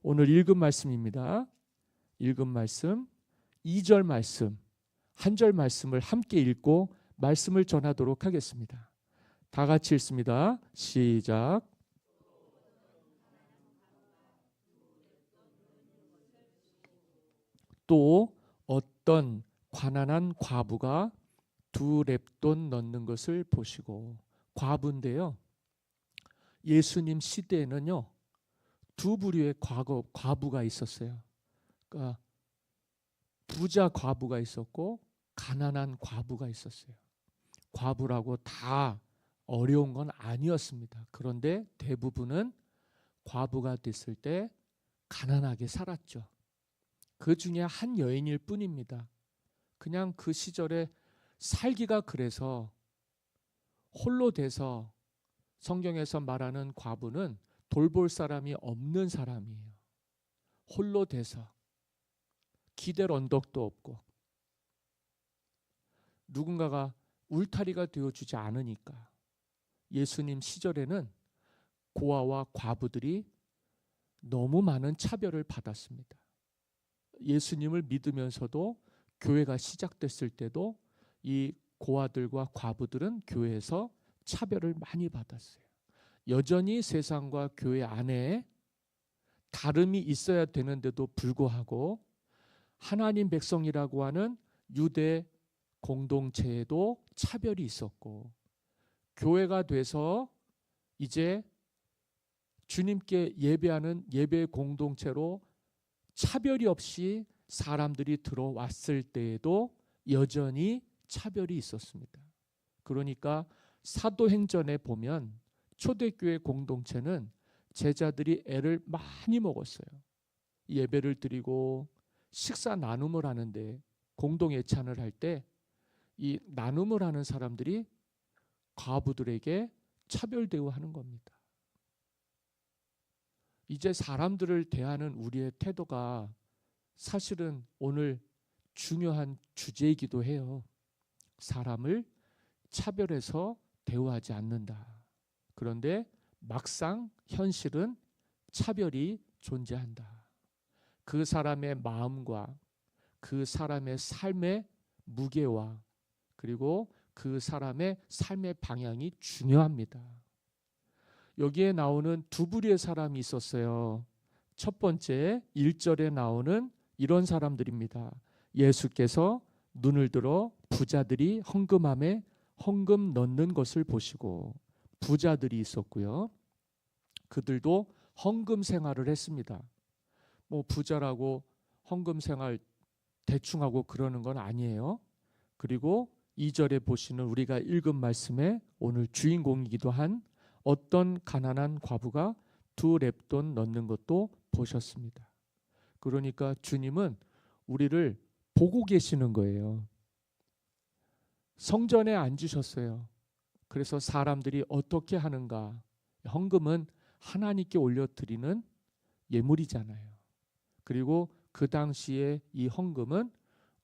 오늘 읽은 말씀입니다. 읽은 말씀 2절 말씀, 한 절 말씀을 함께 읽고 말씀을 전하도록 하겠습니다. 다 같이 읽습니다. 시작. 또 어떤 가난한 과부가 2렙돈 넣는 것을 보시고. 과부인데요, 예수님 시대에는요 두 부류의 과부가 있었어요. 그러니까 부자 과부가 있었고 가난한 과부가 있었어요. 과부라고 다 어려운 건 아니었습니다. 그런데 대부분은 과부가 됐을 때 가난하게 살았죠. 그 중에 한 여인일 뿐입니다. 그냥 그 시절에 살기가 그래서 홀로 돼서 성경에서 말하는 과부는 돌볼 사람이 없는 사람이에요. 홀로 돼서 기댈 언덕도 없고 누군가가 울타리가 되어주지 않으니까. 예수님 시절에는 고아와 과부들이 너무 많은 차별을 받았습니다. 예수님을 믿으면서도 교회가 시작됐을 때도 이 고아들과 과부들은 교회에서 차별을 많이 받았어요. 여전히 세상과 교회 안에 다름이 있어야 되는데도 불구하고 하나님 백성이라고 하는 유대 공동체에도 차별이 있었고, 교회가 돼서 이제 주님께 예배하는 예배 공동체로 차별이 없이 사람들이 들어왔을 때에도 여전히 차별이 있었습니다. 그러니까 사도행전에 보면 초대교회 공동체는 제자들이 애를 많이 먹었어요. 예배를 드리고 식사 나눔을 하는데, 공동 예찬을 할 때 이 나눔을 하는 사람들이 과부들에게 차별 대우하는 겁니다. 이제 사람들을 대하는 우리의 태도가 사실은 오늘 중요한 주제이기도 해요. 사람을 차별해서 대우하지 않는다. 그런데 막상 현실은 차별이 존재한다. 그 사람의 마음과 그 사람의 삶의 무게와 그리고 그 사람의 삶의 방향이 중요합니다. 여기에 나오는 두 부류의 사람이 있었어요. 첫 번째 1절에 나오는 이런 사람들입니다. 예수께서 눈을 들어 부자들이 헌금함에 헌금 넣는 것을 보시고. 부자들이 있었고요. 그들도 헌금 생활을 했습니다. 뭐 부자라고 헌금 생활 대충 하고 그러는 건 아니에요. 그리고 2절에 보시는 우리가 읽은 말씀에 오늘 주인공이기도 한 어떤 가난한 과부가 2렙돈 넣는 것도 보셨습니다. 그러니까 주님은 우리를 보고 계시는 거예요. 성전에 앉으셨어요. 그래서 사람들이 어떻게 하는가. 헌금은 하나님께 올려드리는 예물이잖아요. 그리고 그 당시에 이 헌금은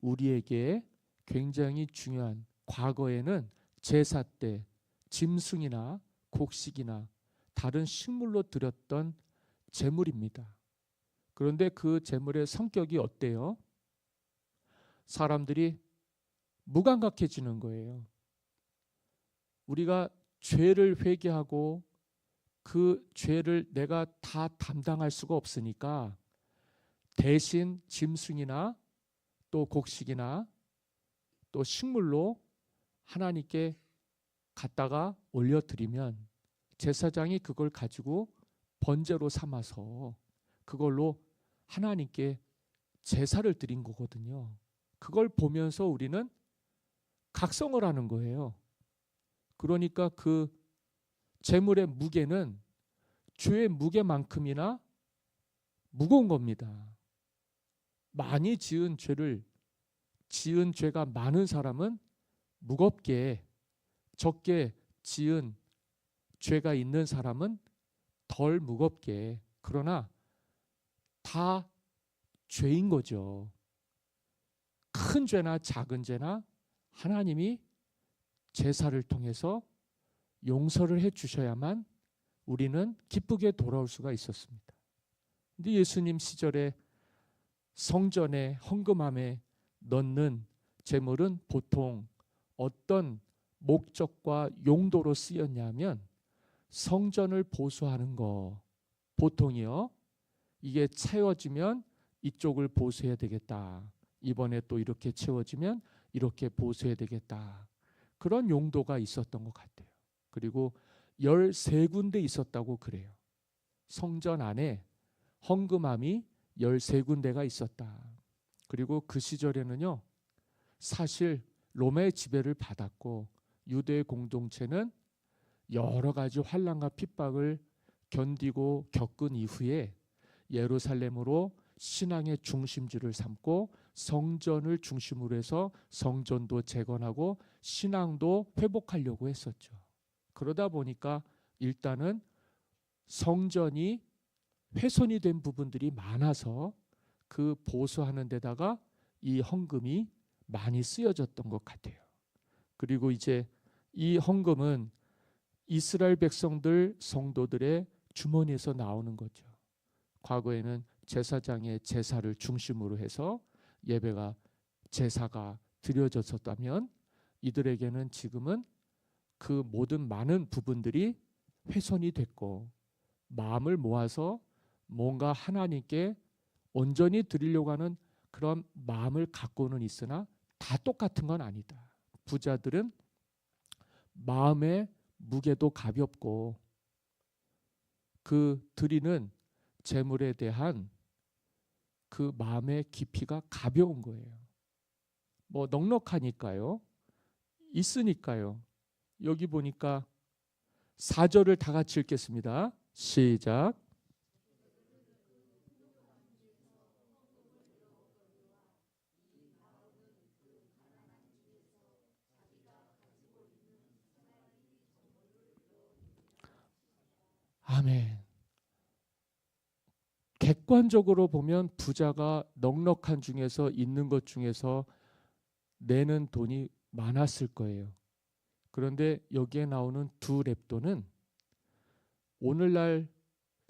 우리에게 굉장히 중요한, 과거에는 제사 때 짐승이나 곡식이나 다른 식물로 드렸던 제물입니다. 그런데 그 제물의 성격이 어때요? 사람들이 무감각해지는 거예요. 우리가 죄를 회개하고 그 죄를 내가 다 담당할 수가 없으니까 대신 짐승이나 또 곡식이나 또 식물로 하나님께 갖다가 올려드리면 제사장이 그걸 가지고 번제로 삼아서 그걸로 하나님께 제사를 드린 거거든요. 그걸 보면서 우리는 각성을 하는 거예요. 그러니까 그 제물의 무게는 죄의 무게만큼이나 무거운 겁니다. 많이 지은 죄가 많은 사람은 무겁게, 적게 지은 죄가 있는 사람은 덜 무겁게, 그러나 다 죄인 거죠. 큰 죄나 작은 죄나 하나님이 제사를 통해서 용서를 해 주셔야만 우리는 기쁘게 돌아올 수가 있었습니다. 근데 예수님 시절에 성전에 헌금함에 넣는 제물은 보통 어떤 목적과 용도로 쓰였냐면 성전을 보수하는 거. 보통이요. 이게 채워지면 이쪽을 보수해야 되겠다. 이번에 또 이렇게 채워지면 이렇게 보수해야 되겠다. 그런 용도가 있었던 것 같아요. 그리고 13군데 있었다고 그래요. 성전 안에 헌금함이 13군데가 있었다. 그리고 그 시절에는요, 사실 로마의 지배를 받았고 유대 공동체는 여러 가지 환난과 핍박을 견디고 겪은 이후에 예루살렘으로 신앙의 중심지를 삼고 성전을 중심으로 해서 성전도 재건하고 신앙도 회복하려고 했었죠. 그러다 보니까 일단은 성전이 훼손이 된 부분들이 많아서 그 보수하는 데다가 이 헌금이 많이 쓰여졌던 것 같아요. 그리고 이제 이 헌금은 이스라엘 백성들 성도들의 주머니에서 나오는 거죠. 과거에는 제사장의 제사를 중심으로 해서 예배가 제사가 드려졌었다면 이들에게는 지금은 그 모든 많은 부분들이 훼손이 됐고 마음을 모아서 뭔가 하나님께 온전히 드리려고 하는 그런 마음을 갖고는 있으나 다 똑같은 건 아니다. 부자들은 마음의 무게도 가볍고 그 드리는 재물에 대한 그 마음의 깊이가 가벼운 거예요. 뭐 넉넉하니까요. 있으니까요. 여기 보니까 4절을 다 같이 읽겠습니다. 시작. 아멘. 객관적으로 보면 부자가 넉넉한 중에서 있는 것 중에서 내는 돈이 많았을 거예요. 그런데 여기에 나오는 두 렙돈은 오늘날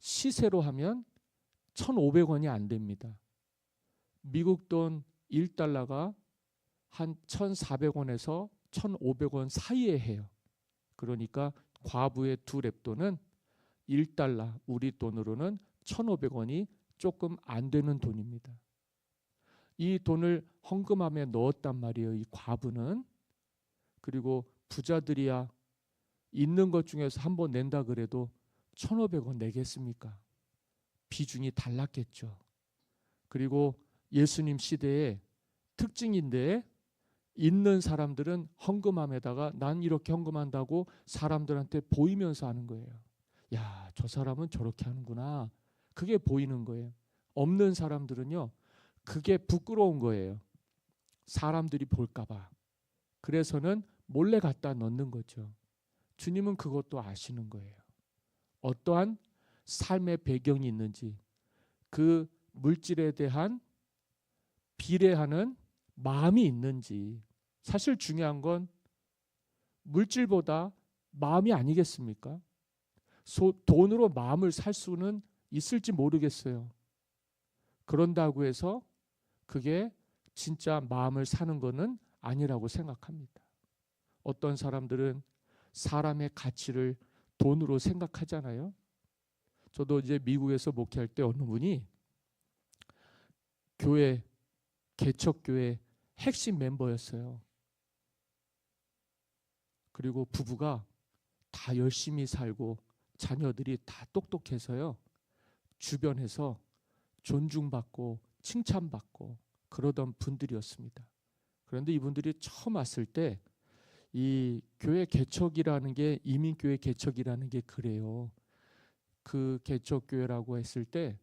시세로 하면 1,500원이 안 됩니다. 미국 돈 1달러가 한 1,400원에서 1,500원 사이에 해요. 그러니까 과부의 두 렙돈은 1달러, 우리 돈으로는 1,500원이 조금 안 되는 돈입니다. 이 돈을 헌금함에 넣었단 말이에요. 이 과부는. 그리고 부자들이야 있는 것 중에서 한번 낸다 그래도 1,500원 내겠습니까? 비중이 달랐겠죠. 그리고 예수님 시대의 특징인데 있는 사람들은 헌금함에다가 난 이렇게 헌금한다고 사람들한테 보이면서 하는 거예요. 야, 저 사람은 저렇게 하는구나. 그게 보이는 거예요. 없는 사람들은요, 그게 부끄러운 거예요. 사람들이 볼까 봐. 그래서는 몰래 갖다 넣는 거죠. 주님은 그것도 아시는 거예요. 어떠한 삶의 배경이 있는지, 그 물질에 대한 비례하는 마음이 있는지. 사실 중요한 건 물질보다 마음이 아니겠습니까? 돈으로 마음을 살 수는 있을지 모르겠어요. 그런다고 해서 그게 진짜 마음을 사는 것은 아니라고 생각합니다. 어떤 사람들은 사람의 가치를 돈으로 생각하잖아요. 저도 이제 미국에서 목회할 때 어느 분이 교회, 개척교회 핵심 멤버였어요. 그리고 부부가 다 열심히 살고 자녀들이 다 똑똑해서요. 주변에서 존중받고 칭찬받고 그러던 분들이었습니다. 그런데 이분들이 처음 왔을 때 이 교회 개척이라는 게 이민교회 개척이라는 게 그래요. 그 개척교회라고 했을 때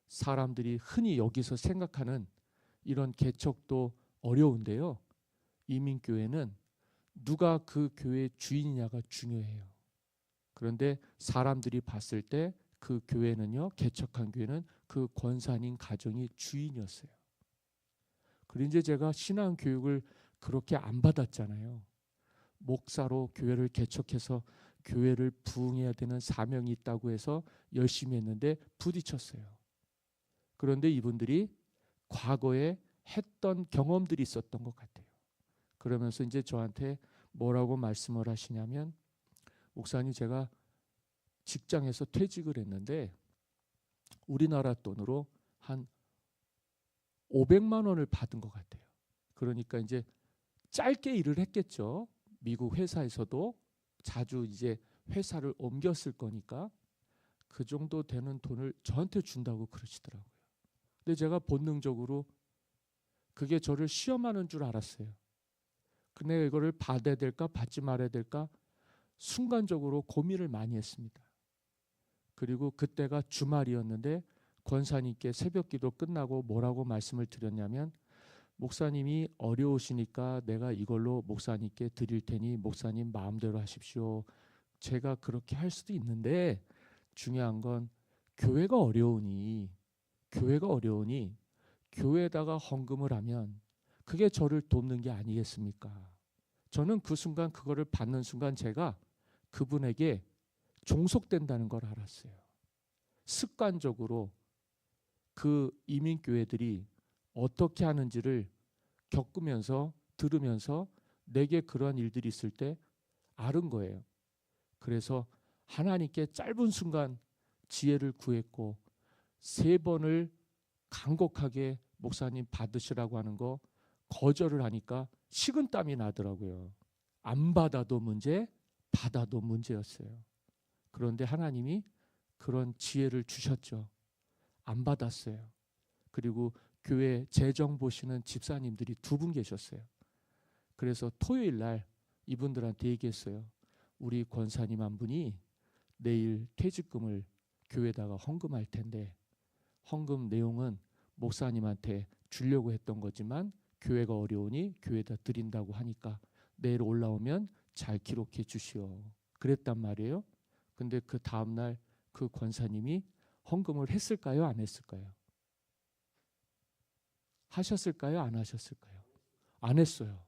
사람들이 흔히 여기서 생각하는 이런 개척도 어려운데요. 이민교회는 누가 그 교회의 주인이냐가 중요해요. 그런데 사람들이 봤을 때 그 교회는요, 개척한 교회는 그 권사님 가정이 주인이었어요. 그리고 이제 제가 신앙 교육을 그렇게 안 받았잖아요. 목사로 교회를 개척해서 교회를 부흥해야 되는 사명이 있다고 해서 열심히 했는데 부딪혔어요. 그런데 이분들이 과거에 했던 경험들이 있었던 것 같아요. 그러면서 이제 저한테 뭐라고 말씀을 하시냐면, 목사님, 제가 직장에서 퇴직을 했는데 우리나라 돈으로 한 500만 원을 받은 것 같아요. 그러니까 이제 짧게 일을 했겠죠. 미국 회사에서도 자주 이제 회사를 옮겼을 거니까 그 정도 되는 돈을 저한테 준다고 그러시더라고요. 근데 제가 본능적으로 그게 저를 시험하는 줄 알았어요. 근데 이거를 받아야 될까 받지 말아야 될까 순간적으로 고민을 많이 했습니다. 그리고 그때가 주말이었는데 권사님께 새벽기도 끝나고 뭐라고 말씀을 드렸냐면, 목사님이 어려우시니까 내가 이걸로 목사님께 드릴 테니 목사님 마음대로 하십시오. 제가 그렇게 할 수도 있는데 중요한 건 교회가 어려우니 교회에다가 헌금을 하면 그게 저를 돕는 게 아니겠습니까? 저는 그 순간, 그거를 받는 순간 제가 그분에게 종속된다는 걸 알았어요. 습관적으로 그 이민교회들이 어떻게 하는지를 겪으면서 들으면서 내게 그러한 일들이 있을 때 아는 거예요. 그래서 하나님께 짧은 순간 지혜를 구했고 3번을 간곡하게 목사님 받으시라고 하는 거 거절을 하니까 식은땀이 나더라고요. 안 받아도 문제, 받아도 문제였어요. 그런데 하나님이 그런 지혜를 주셨죠. 안 받았어요. 그리고 교회 재정 보시는 집사님들이 2분 계셨어요. 그래서 토요일 날 이분들한테 얘기했어요. 우리 권사님 한 분이 내일 퇴직금을 교회에다가 헌금할 텐데 헌금 내용은 목사님한테 주려고 했던 거지만 교회가 어려우니 교회에다 드린다고 하니까 내일 올라오면 잘 기록해 주시오. 그랬단 말이에요. 근데 그 다음날 그 권사님이 헌금을 했을까요? 안 했을까요? 하셨을까요? 안 하셨을까요? 안 했어요.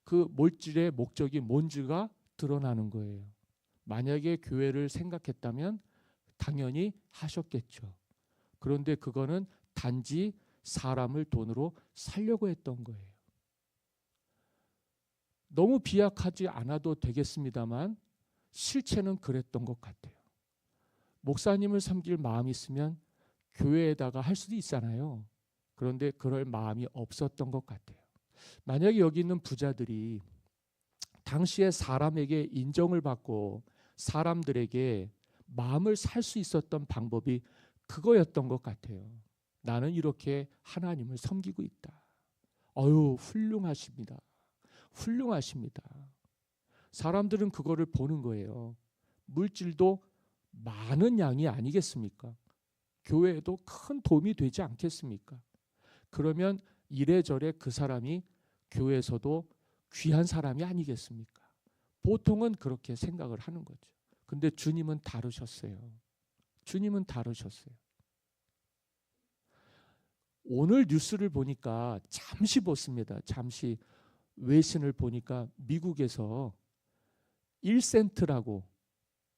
그 몰질의 목적이 뭔지가 드러나는 거예요. 만약에 교회를 생각했다면 당연히 하셨겠죠. 그런데 그거는 단지 사람을 돈으로 살려고 했던 거예요. 너무 비약하지 않아도 되겠습니다만 실체는 그랬던 것 같아요. 목사님을 섬길 마음이 있으면 교회에다가 할 수도 있잖아요. 그런데 그럴 마음이 없었던 것 같아요. 만약에 여기 있는 부자들이 당시에 사람에게 인정을 받고 사람들에게 마음을 살 수 있었던 방법이 그거였던 것 같아요. 나는 이렇게 하나님을 섬기고 있다. 어유, 훌륭하십니다. 훌륭하십니다. 사람들은 그거를 보는 거예요. 물질도 많은 양이 아니겠습니까? 교회에도 큰 도움이 되지 않겠습니까? 그러면 이래저래 그 사람이 교회에서도 귀한 사람이 아니겠습니까? 보통은 그렇게 생각을 하는 거죠. 근데 주님은 다르셨어요. 주님은 다르셨어요. 오늘 뉴스를 보니까 잠시 봤습니다. 잠시 외신을 보니까 미국에서 1센트라고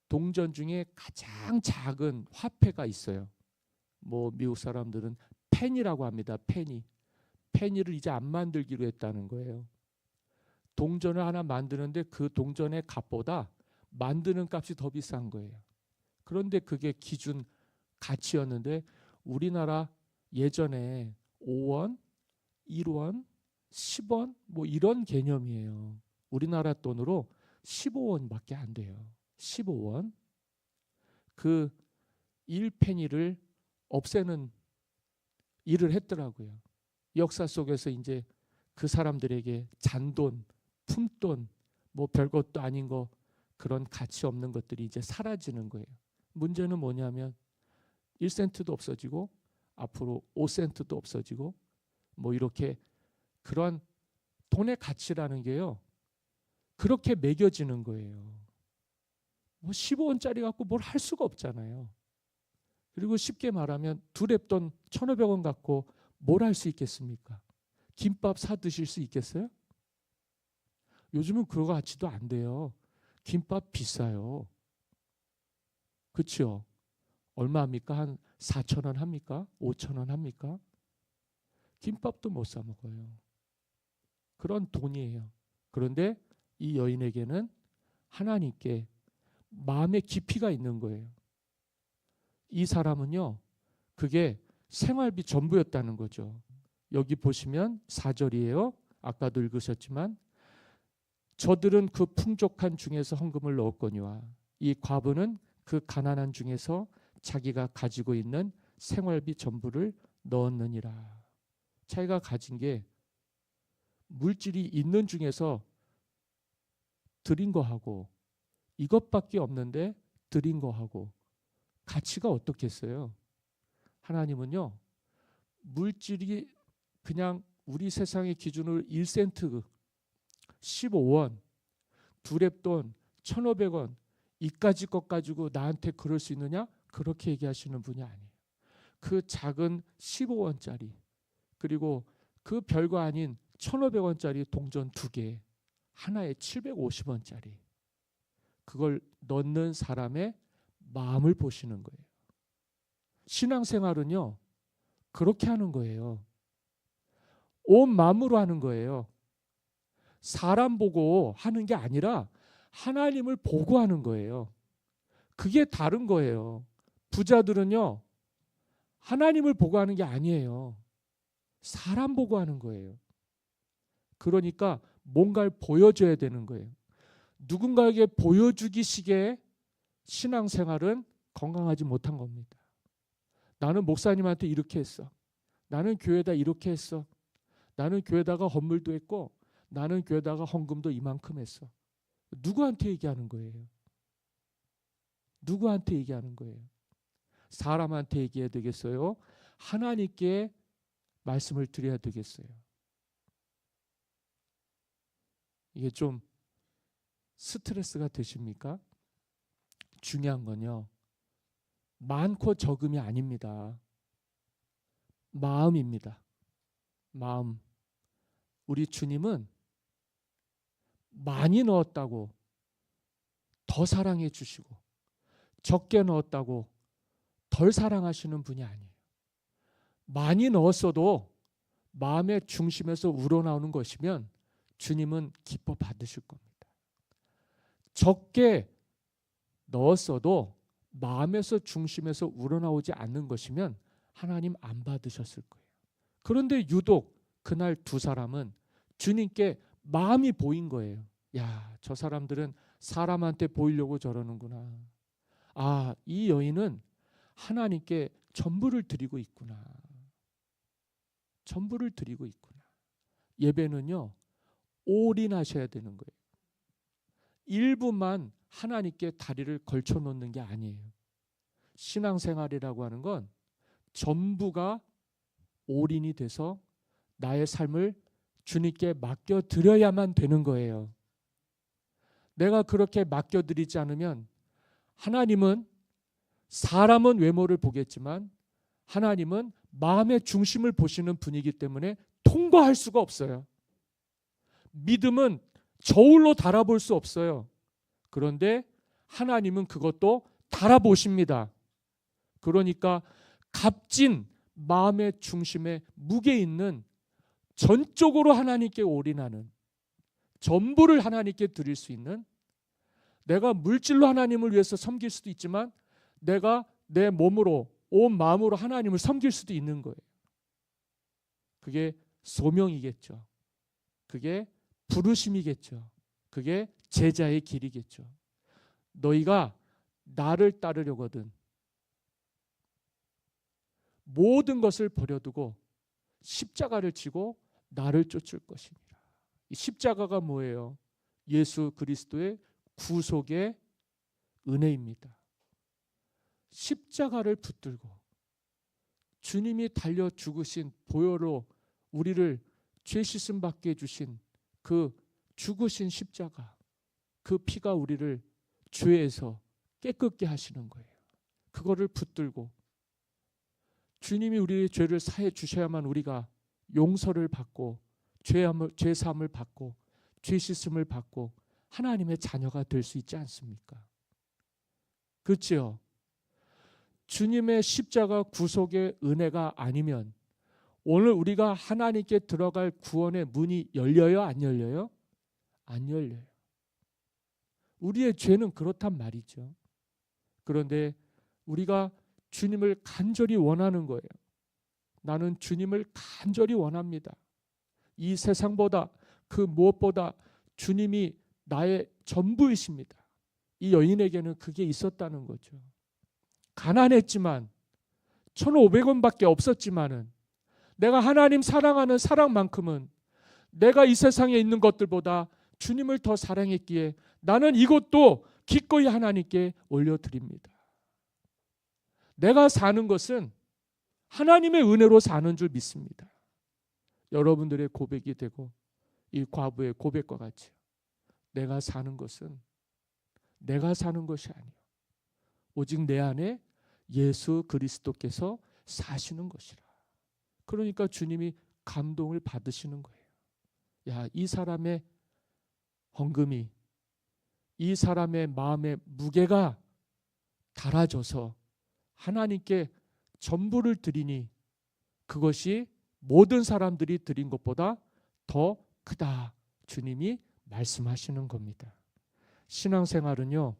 동전 중에 가장 작은 화폐가 있어요. 뭐 미국 사람들은 페니라고 합니다. 페니를 이제 안 만들기로 했다는 거예요. 동전을 하나 만드는데 그 동전의 값보다 만드는 값이 더 비싼 거예요. 그런데 그게 기준 가치였는데 우리나라 예전에 5원, 1원, 10원 뭐 이런 개념이에요. 우리나라 돈으로 15원밖에 안 돼요. 15원. 그 1페니를 없애는 일을 했더라고요. 역사 속에서 이제 그 사람들에게 잔돈, 품돈, 뭐 별것도 아닌 거, 그런 가치 없는 것들이 이제 사라지는 거예요. 문제는 뭐냐면 1센트도 없어지고 앞으로 5센트도 없어지고 뭐 이렇게 그런 돈의 가치라는 게요. 그렇게 매겨지는 거예요. 뭐 15원짜리 갖고 뭘 할 수가 없잖아요. 그리고 쉽게 말하면 두 랩돈 1,500원 갖고 뭘 할 수 있겠습니까? 김밥 사 드실 수 있겠어요? 요즘은 그거 가치도 안 돼요. 김밥 비싸요. 그렇죠? 얼마 합니까? 한 4,000원 합니까? 5,000원 합니까? 김밥도 못 사 먹어요. 그런 돈이에요. 그런데 이 여인에게는 하나님께 마음의 깊이가 있는 거예요. 이 사람은요, 그게 생활비 전부였다는 거죠. 여기 보시면 4절이에요. 아까도 읽으셨지만 저들은 그 풍족한 중에서 헌금을 넣었거니와 이 과부는 그 가난한 중에서 자기가 가지고 있는 생활비 전부를 넣었느니라. 자기가 가진 게 물질이 있는 중에서 드린 거하고 이것밖에 없는데 드린 거하고 가치가 어떻겠어요? 하나님은요, 물질이 그냥 우리 세상의 기준으로 1센트, 15원, 두랩돈, 1,500원 이까지 것 가지고 나한테 그럴 수 있느냐? 그렇게 얘기하시는 분이 아니에요. 그 작은 15원짜리 그리고 그 별거 아닌 1,500원짜리 동전 2개 하나에 750원짜리 그걸 넣는 사람의 마음을 보시는 거예요. 신앙생활은요, 그렇게 하는 거예요. 온 마음으로 하는 거예요. 사람 보고 하는 게 아니라 하나님을 보고 하는 거예요. 그게 다른 거예요. 부자들은요, 하나님을 보고 하는 게 아니에요. 사람 보고 하는 거예요. 그러니까 뭔가를 보여줘야 되는 거예요. 누군가에게 보여주기식의 신앙생활은 건강하지 못한 겁니다. 나는 목사님한테 이렇게 했어. 나는 교회에다 이렇게 했어. 나는 교회에다가 헌물도 했고 나는 교회에다가 헌금도 이만큼 했어. 누구한테 얘기하는 거예요? 누구한테 얘기하는 거예요? 사람한테 얘기해야 되겠어요? 하나님께 말씀을 드려야 되겠어요? 이게 좀 스트레스가 되십니까? 중요한 건요, 많고 적음이 아닙니다. 마음입니다. 마음. 우리 주님은 많이 넣었다고 더 사랑해 주시고 적게 넣었다고 덜 사랑하시는 분이 아니에요. 많이 넣었어도 마음의 중심에서 우러나오는 것이면 주님은 기뻐 받으실 겁니다. 적게 넣었어도 마음에서 중심에서 우러나오지 않는 것이면 하나님 안 받으셨을 거예요. 그런데 유독 그날 두 사람은 주님께 마음이 보인 거예요. 야, 저 사람들은 사람한테 보이려고 저러는구나. 아, 이 여인은 하나님께 전부를 드리고 있구나. 전부를 드리고 있구나. 예배는요, 올인하셔야 되는 거예요. 일부만 하나님께 다리를 걸쳐 놓는 게 아니에요. 신앙생활이라고 하는 건 전부가 올인이 돼서 나의 삶을 주님께 맡겨드려야만 되는 거예요. 내가 그렇게 맡겨드리지 않으면 하나님은, 사람은 외모를 보겠지만 하나님은 마음의 중심을 보시는 분이기 때문에 통과할 수가 없어요. 믿음은 저울로 달아볼 수 없어요. 그런데 하나님은 그것도 달아보십니다. 그러니까 값진 마음의 중심에 무게 있는, 전적으로 하나님께 올인하는, 전부를 하나님께 드릴 수 있는, 내가 물질로 하나님을 위해서 섬길 수도 있지만 내가 내 몸으로 온 마음으로 하나님을 섬길 수도 있는 거예요. 그게 소명이겠죠. 그게 부르심이겠죠. 그게 제자의 길이겠죠. 너희가 나를 따르려거든 모든 것을 버려두고 십자가를 지고 나를 쫓을 것이니라. 이 십자가가 뭐예요? 예수 그리스도의 구속의 은혜입니다. 십자가를 붙들고 주님이 달려 죽으신 보혈로 우리를 죄 씻음 받게 해주신 그 죽으신 십자가, 그 피가 우리를 죄에서 깨끗게 하시는 거예요. 그거를 붙들고 주님이 우리의 죄를 사해 주셔야만 우리가 용서를 받고 죄 사함을 받고 죄 씻음을 받고 하나님의 자녀가 될 수 있지 않습니까? 그렇죠? 주님의 십자가 구속의 은혜가 아니면 오늘 우리가 하나님께 들어갈 구원의 문이 열려요? 안 열려요? 안 열려요. 우리의 죄는 그렇단 말이죠. 그런데 우리가 주님을 간절히 원하는 거예요. 나는 주님을 간절히 원합니다. 이 세상보다 그 무엇보다 주님이 나의 전부이십니다. 이 여인에게는 그게 있었다는 거죠. 가난했지만 1,500원밖에 없었지만은 내가 하나님 사랑하는 사랑만큼은 내가 이 세상에 있는 것들보다 주님을 더 사랑했기에 나는 이것도 기꺼이 하나님께 올려드립니다. 내가 사는 것은 하나님의 은혜로 사는 줄 믿습니다. 여러분들의 고백이 되고 이 과부의 고백과 같이 내가 사는 것은 내가 사는 것이 아니요 오직 내 안에 예수 그리스도께서 사시는 것이라. 그러니까 주님이 감동을 받으시는 거예요. 야, 이 사람의 헌금이, 이 사람의 마음의 무게가 달아져서 하나님께 전부를 드리니 그것이 모든 사람들이 드린 것보다 더 크다. 주님이 말씀하시는 겁니다. 신앙생활은요,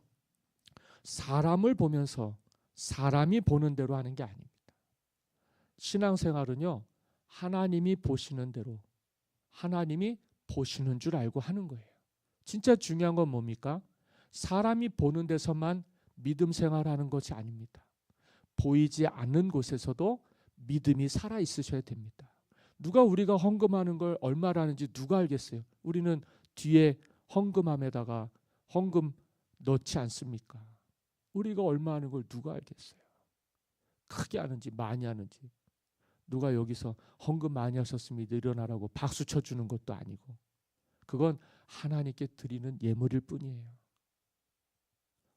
사람을 보면서 사람이 보는 대로 하는 게 아닙니다. 신앙생활은요, 하나님이 보시는 대로 하나님이 보시는 줄 알고 하는 거예요. 진짜 중요한 건 뭡니까? 사람이 보는 데서만 믿음 생활하는 것이 아닙니다. 보이지 않는 곳에서도 믿음이 살아 있으셔야 됩니다. 누가 우리가 헌금하는 걸 얼마라는지 누가 알겠어요? 우리는 뒤에 헌금함에다가 헌금 넣지 않습니까? 우리가 얼마 하는 걸 누가 알겠어요? 크게 하는지 많이 하는지. 누가 여기서 헌금 많이 하셨습니다 일어나라고 박수 쳐주는 것도 아니고 그건 하나님께 드리는 예물일 뿐이에요.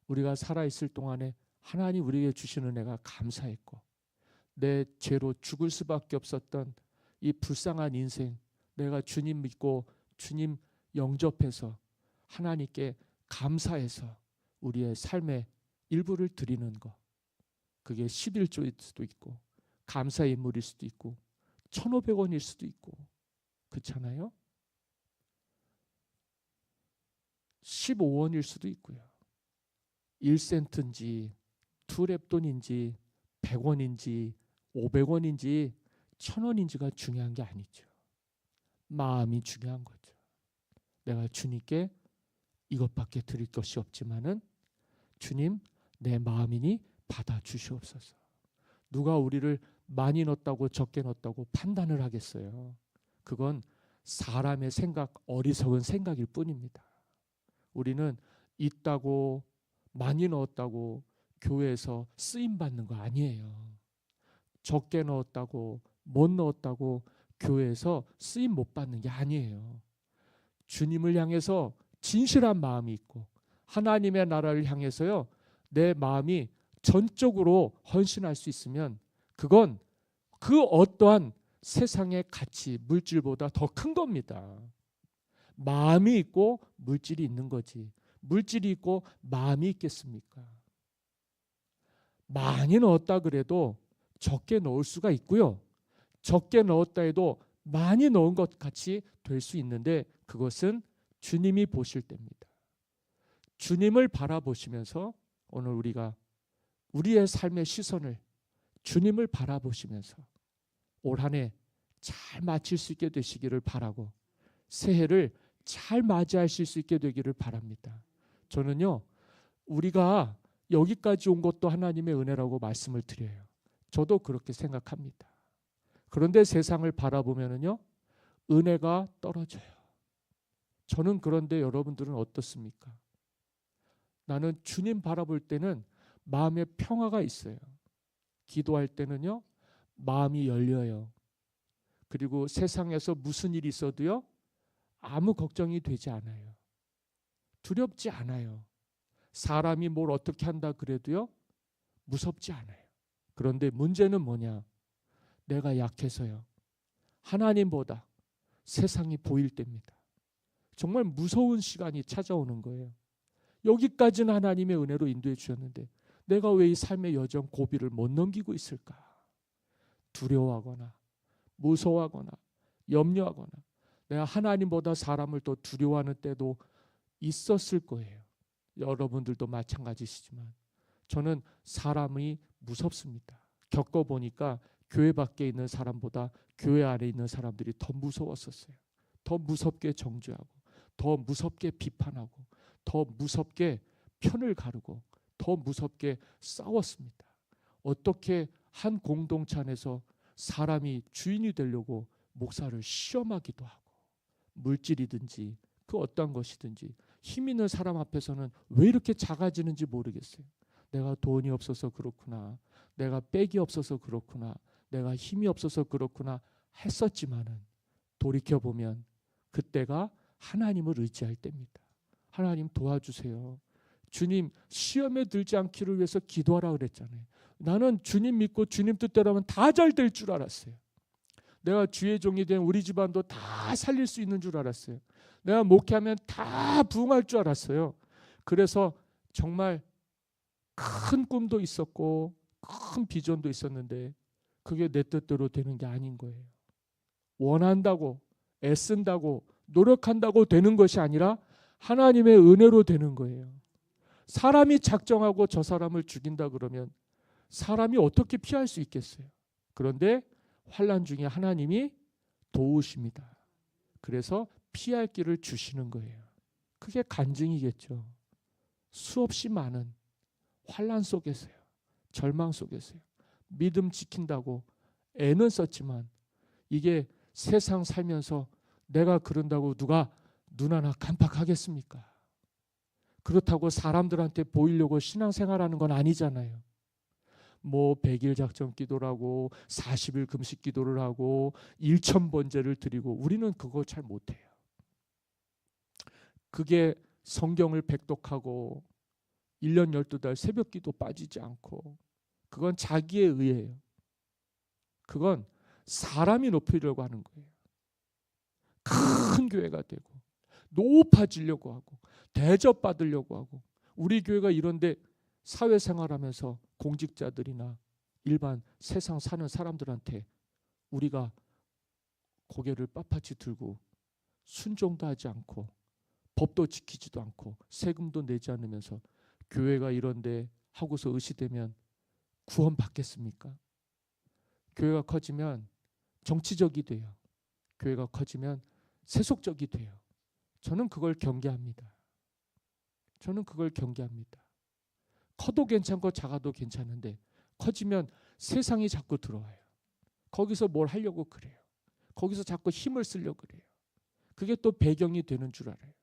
우리가 살아있을 동안에 하나님 우리에게 주시는 은혜가 감사했고 내 죄로 죽을 수밖에 없었던 이 불쌍한 인생 내가 주님 믿고 주님 영접해서 하나님께 감사해서 우리의 삶의 일부를 드리는 것 그게 11조일 수도 있고 감사 인물일 수도 있고 1,500원일 수도 있고 그렇잖아요. 15원일 수도 있고요. 1센트인지 2랩돈인지 100원인지 500원인지 1,000원인지가 중요한 게 아니죠. 마음이 중요한 거죠. 내가 주님께 이것밖에 드릴 것이 없지만은 주님 내 마음이니 받아주시옵소서. 누가 우리를 많이 넣었다고 적게 넣었다고 판단을 하겠어요. 그건 사람의 생각, 어리석은 생각일 뿐입니다. 우리는 있다고 많이 넣었다고 교회에서 쓰임받는 거 아니에요. 적게 넣었다고 못 넣었다고 교회에서 쓰임 못 받는 게 아니에요. 주님을 향해서 진실한 마음이 있고 하나님의 나라를 향해서요 내 마음이 전적으로 헌신할 수 있으면 그건 그 어떠한 세상의 가치, 물질보다 더 큰 겁니다. 마음이 있고 물질이 있는 거지. 물질이 있고 마음이 있겠습니까? 많이 넣었다 그래도 적게 넣을 수가 있고요. 적게 넣었다 해도 많이 넣은 것 같이 될 수 있는데 그것은 주님이 보실 때입니다. 주님을 바라보시면서 오늘 우리가 우리의 삶의 시선을 주님을 바라보시면서 올 한 해 잘 마칠 수 있게 되시기를 바라고 새해를 잘 맞이하실 수 있게 되기를 바랍니다. 저는요 우리가 여기까지 온 것도 하나님의 은혜라고 말씀을 드려요. 저도 그렇게 생각합니다. 그런데 세상을 바라보면은요 은혜가 떨어져요. 저는 그런데 여러분들은 어떻습니까? 나는 주님 바라볼 때는 마음에 평화가 있어요. 기도할 때는요 마음이 열려요. 그리고 세상에서 무슨 일이 있어도요 아무 걱정이 되지 않아요. 두렵지 않아요. 사람이 뭘 어떻게 한다 그래도요 무섭지 않아요. 그런데 문제는 뭐냐? 내가 약해서요 하나님보다 세상이 보일 때입니다. 정말 무서운 시간이 찾아오는 거예요. 여기까지는 하나님의 은혜로 인도해 주셨는데 내가 왜 이 삶의 여정 고비를 못 넘기고 있을까? 두려워하거나 무서워하거나 염려하거나 내가 하나님보다 사람을 더 두려워하는 때도 있었을 거예요. 여러분들도 마찬가지시지만 저는 사람이 무섭습니다. 겪어보니까 교회 밖에 있는 사람보다 교회 안에 있는 사람들이 더 무서웠었어요. 더 무섭게 정죄하고 더 무섭게 비판하고 더 무섭게 편을 가르고 더 무섭게 싸웠습니다. 어떻게 한 공동체 안에서 사람이 주인이 되려고 목사를 시험하기도 하고 물질이든지 그 어떤 것이든지 힘 있는 사람 앞에서는 왜 이렇게 작아지는지 모르겠어요. 내가 돈이 없어서 그렇구나. 내가 빽이 없어서 그렇구나. 내가 힘이 없어서 그렇구나 했었지만은 돌이켜보면 그때가 하나님을 의지할 때입니다. 하나님 도와주세요. 주님 시험에 들지 않기를 위해서 기도하라 그랬잖아요. 나는 주님 믿고 주님 뜻대로 하면 다 잘 될 줄 알았어요. 내가 주의 종이 된 우리 집안도 다 살릴 수 있는 줄 알았어요. 내가 목회하면 다 부흥할 줄 알았어요. 그래서 정말 큰 꿈도 있었고 큰 비전도 있었는데 그게 내 뜻대로 되는 게 아닌 거예요. 원한다고 애쓴다고 노력한다고 되는 것이 아니라 하나님의 은혜로 되는 거예요. 사람이 작정하고 저 사람을 죽인다 그러면 사람이 어떻게 피할 수 있겠어요? 그런데 환난 중에 하나님이 도우십니다. 그래서 피할 길을 주시는 거예요. 그게 간증이겠죠. 수없이 많은 환난 속에서요. 절망 속에서요. 믿음 지킨다고 애는 썼지만 이게 세상 살면서 내가 그런다고 누가 눈 하나 깜빡하겠습니까? 그렇다고 사람들한테 보이려고 신앙생활하는 건 아니잖아요. 뭐 100일 작전 기도라고 40일 금식 기도를 하고 1,000번제를 드리고 우리는 그거 잘 못해요. 그게 성경을 백독하고 1년 12달 새벽 기도 빠지지 않고 그건 자기에 의해요. 그건 사람이 높이려고 하는 거예요. 큰 교회가 되고 높아지려고 하고 대접받으려고 하고 우리 교회가 이런데 사회생활하면서 공직자들이나 일반 세상 사는 사람들한테 우리가 고개를 빳빳이 들고 순종도 하지 않고 법도 지키지도 않고 세금도 내지 않으면서 교회가 이런데 하고서 의시되면 구원 받겠습니까? 교회가 커지면 정치적이 돼요. 교회가 커지면 세속적이 돼요. 저는 그걸 경계합니다. 저는 그걸 경계합니다. 커도 괜찮고 작아도 괜찮은데 커지면 세상이 자꾸 들어와요. 거기서 뭘 하려고 그래요. 거기서 자꾸 힘을 쓰려고 그래요. 그게 또 배경이 되는 줄 알아요.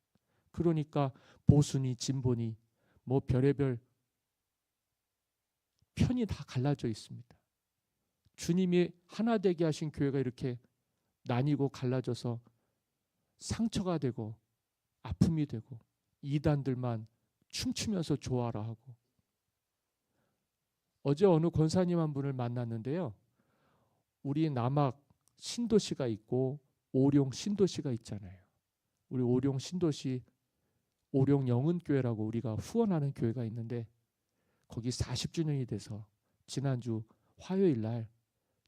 그러니까 보수니 진보니 뭐 별의별 편이 다 갈라져 있습니다. 주님이 하나 되게 하신 교회가 이렇게 나뉘고 갈라져서 상처가 되고 아픔이 되고 이단들만 춤추면서 좋아라 하고 어제 어느 권사님 한 분을 만났는데요. 우리 남학 신도시가 있고 오룡 신도시가 있잖아요. 우리 오룡 신도시 오룡 영은교회라고 우리가 후원하는 교회가 있는데 거기 40주년이 돼서 지난주 화요일 날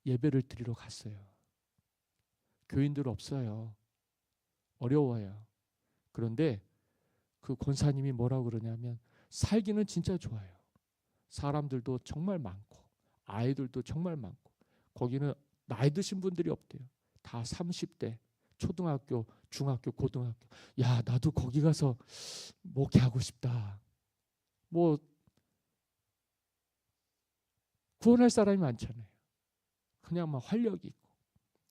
예배를 드리러 갔어요. 교인들 없어요. 어려워요. 그런데 그 권사님이 뭐라고 그러냐면 살기는 진짜 좋아요. 사람들도 정말 많고 아이들도 정말 많고 거기는 나이 드신 분들이 없대요. 다 30대 초등학교, 중학교, 고등학교. 야 나도 거기 가서 목회하고 싶다. 뭐 구원할 사람이 많잖아요. 그냥 막 활력이 있고.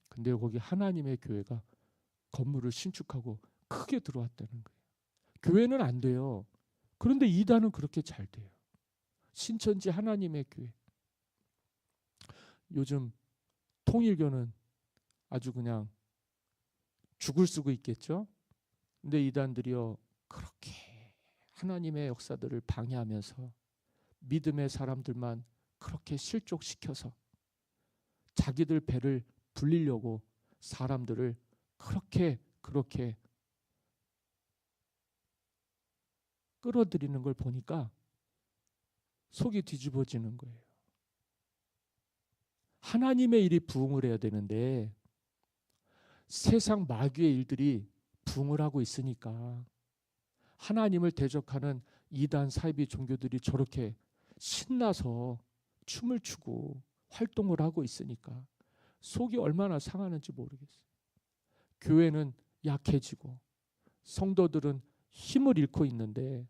근데 거기 하나님의 교회가 건물을 신축하고 크게 들어왔다는 거예요. 교회는 안 돼요. 그런데 이단은 그렇게 잘 돼요. 신천지 하나님의 교회. 요즘 통일교는 아주 그냥 죽을 쓰고 있겠죠. 근데 이단들이요 그렇게 하나님의 역사들을 방해하면서 믿음의 사람들만 그렇게 실족시켜서 자기들 배를 불리려고 사람들을 그렇게 끌어들이는 걸 보니까 속이 뒤집어지는 거예요. 하나님의 일이 부흥을 해야 되는데 세상 마귀의 일들이 부흥을 하고 있으니까 하나님을 대적하는 이단 사이비 종교들이 저렇게 신나서 춤을 추고 활동을 하고 있으니까 속이 얼마나 상하는지 모르겠어요. 교회는 약해지고 성도들은 힘을 잃고 있는데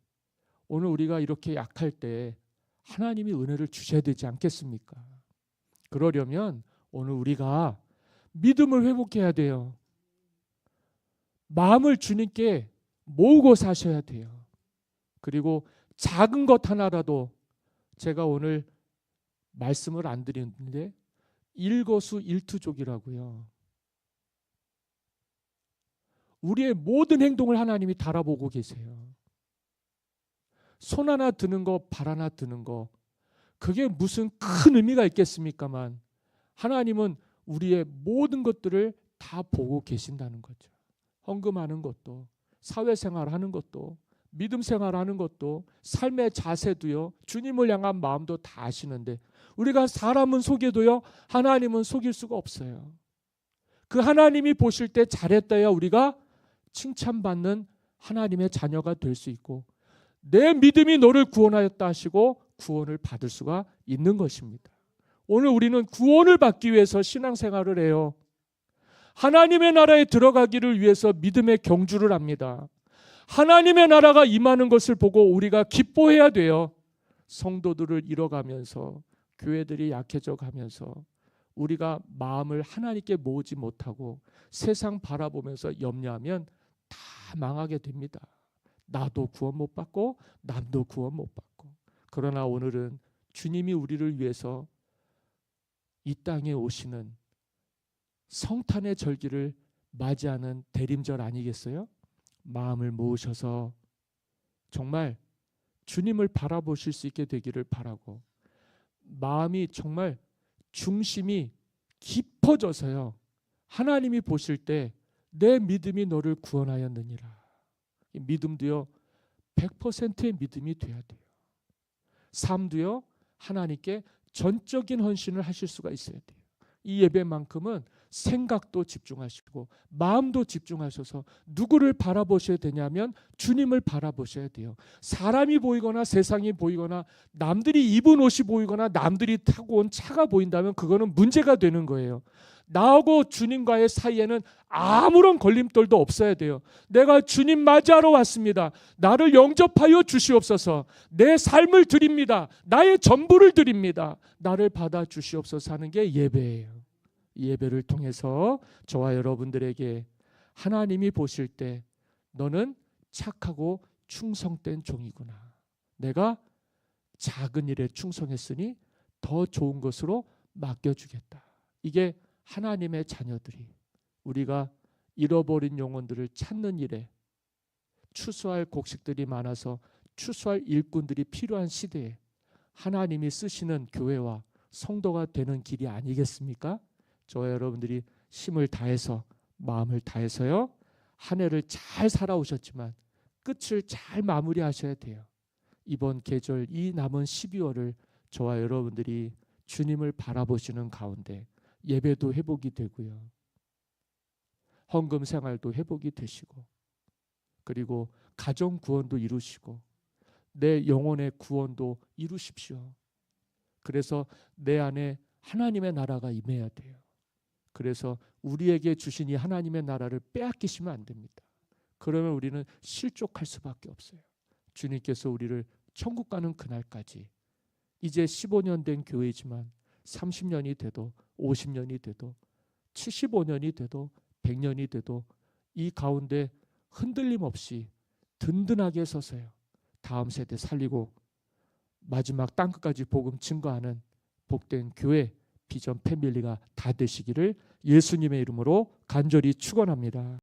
오늘 우리가 이렇게 약할 때 하나님이 은혜를 주셔야 되지 않겠습니까? 그러려면 오늘 우리가 믿음을 회복해야 돼요. 마음을 주님께 모으고 사셔야 돼요. 그리고 작은 것 하나라도 제가 오늘 말씀을 안 드리는데 일거수일투족이라고요. 우리의 모든 행동을 하나님이 달아보고 계세요. 손 하나 드는 거, 발 하나 드는 거, 그게 무슨 큰 의미가 있겠습니까만 하나님은 우리의 모든 것들을 다 보고 계신다는 거죠. 헌금하는 것도, 사회생활하는 것도, 믿음 생활하는 것도, 삶의 자세도요, 주님을 향한 마음도 다 아시는데 우리가 사람은 속여도요, 하나님은 속일 수가 없어요. 그 하나님이 보실 때 잘했다야 우리가 칭찬받는 하나님의 자녀가 될 수 있고 내 믿음이 너를 구원하였다 하시고 구원을 받을 수가 있는 것입니다. 오늘 우리는 구원을 받기 위해서 신앙생활을 해요. 하나님의 나라에 들어가기를 위해서 믿음의 경주를 합니다. 하나님의 나라가 임하는 것을 보고 우리가 기뻐해야 돼요. 성도들을 잃어가면서 교회들이 약해져 가면서 우리가 마음을 하나님께 모으지 못하고 세상 바라보면서 염려하면 다 망하게 됩니다. 나도 구원 못 받고 남도 구원 못 받고. 그러나 오늘은 주님이 우리를 위해서 이 땅에 오시는 성탄의 절기를 맞이하는 대림절 아니겠어요? 마음을 모으셔서 정말 주님을 바라보실 수 있게 되기를 바라고 마음이 정말 중심이 깊어져서요. 하나님이 보실 때 내 믿음이 너를 구원하였느니라. 이 믿음도요 100%의 믿음이 돼야 돼요. 삶도요 하나님께 전적인 헌신을 하실 수가 있어야 돼요. 이 예배만큼은 생각도 집중하시고 마음도 집중하셔서 누구를 바라보셔야 되냐면 주님을 바라보셔야 돼요. 사람이 보이거나 세상이 보이거나 남들이 입은 옷이 보이거나 남들이 타고 온 차가 보인다면 그거는 문제가 되는 거예요. 나하고 주님과의 사이에는 아무런 걸림돌도 없어야 돼요. 내가 주님 맞이하러 왔습니다. 나를 영접하여 주시옵소서. 내 삶을 드립니다. 나의 전부를 드립니다. 나를 받아 주시옵소서 하는 게 예배예요. 이 예배를 통해서 저와 여러분들에게 하나님이 보실 때 너는 착하고 충성된 종이구나. 내가 작은 일에 충성했으니 더 좋은 것으로 맡겨주겠다. 이게 하나님의 자녀들이 우리가 잃어버린 영혼들을 찾는 일에 추수할 곡식들이 많아서 추수할 일꾼들이 필요한 시대에 하나님이 쓰시는 교회와 성도가 되는 길이 아니겠습니까? 저와 여러분들이 힘을 다해서 마음을 다해서요 한 해를 잘 살아오셨지만 끝을 잘 마무리하셔야 돼요. 이번 계절 이 남은 12월을 저와 여러분들이 주님을 바라보시는 가운데 예배도 회복이 되고요. 헌금 생활도 회복이 되시고 그리고 가정 구원도 이루시고 내 영혼의 구원도 이루십시오. 그래서 내 안에 하나님의 나라가 임해야 돼요. 그래서 우리에게 주신 이 하나님의 나라를 빼앗기시면 안 됩니다. 그러면 우리는 실족할 수밖에 없어요. 주님께서 우리를 천국 가는 그날까지 이제 15년 된 교회지만 30년이 돼도 50년이 돼도 75년이 돼도 100년이 돼도 이 가운데 흔들림 없이 든든하게 서서요. 다음 세대 살리고 마지막 땅끝까지 복음 증거하는 복된 교회 비전 패밀리가 다 되시기를 예수님의 이름으로 간절히 축원합니다.